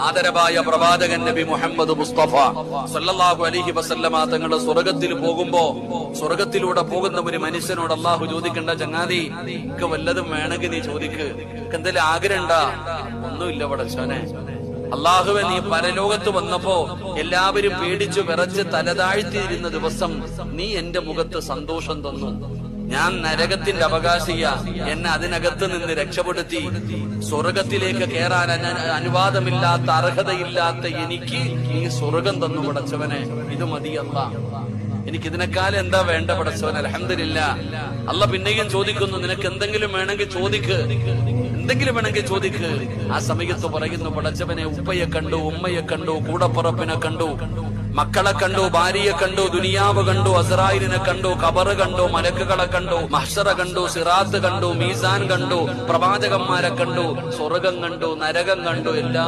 ആദരവായ പ്രവാചകൻ നബി മുഹമ്മദ് മുസ്തഫ സല്ലല്ലാഹു അലൈഹി വസല്ലമ തങ്ങൾ സ്വർഗത്തിൽ പോകുമ്പോ സ്വർഗത്തിലൂടെ പോകുന്ന ഒരു മനുഷ്യനോട് അള്ളാഹു ചോദിക്കണ്ട, ചങ്ങാതി എനിക്ക് വല്ലതും വേണമെങ്കിൽ നീ ചോദിക്ക്, എന്തെങ്കിലും ആഗ്രഹണ്ട? ഒന്നുമില്ല പടച്ചോനെ. അള്ളാഹുവെ, നീ പരലോകത്ത് വന്നപ്പോ എല്ലാവരും പേടിച്ചു വിറച്ച് തലതാഴ്ത്തിയിരുന്ന ദിവസം നീ എന്റെ മുഖത്ത് സന്തോഷം തന്നു. ഞാൻ നരകത്തിന്റെ അവകാശിയ, എന്നെ അതിനകത്ത് നിന്ന് രക്ഷപ്പെടുത്തി സ്വർഗത്തിലേക്ക് കയറാൻ അനുവാദമില്ലാത്ത അർഹതയില്ലാത്ത എനിക്ക് നീ സ്വർഗം തന്നു പടച്ചവനെ. ഇത് മതിയല്ല, എനിക്കിതിനേക്കാളും എന്താ വേണ്ട പടച്ചവൻ? അൽഹംദുലില്ലാഹ്. അല്ല പിന്നെയും ചോദിക്കുന്നു, നിനക്ക് എന്തെങ്കിലും വേണമെങ്കിൽ ചോദിക്ക്, എന്തെങ്കിലും വേണമെങ്കിൽ ചോദിക്ക്. ആ സമയത്ത് പറയുന്നു, പടച്ചവനെ, ഉപ്പയെ കണ്ടു, ഉമ്മയെ കണ്ടു, കൂടപ്പുറപ്പിനെ കണ്ടു, മക്കളെ കണ്ടു, ഭാര്യയെ കണ്ടു, ദുനിയാവ് കണ്ടു, അസ്രായിലിനെ കണ്ടു, ഖബറ് കണ്ടു, മലക്കുകളെ കണ്ടു, മഹ്ശറ കണ്ടു, സിറാത്ത് കണ്ടു, മീസാൻ കണ്ടു, പ്രവാചകന്മാരെ കണ്ടു, സ്വർഗം കണ്ടു, നരകം കണ്ടു, എല്ലാം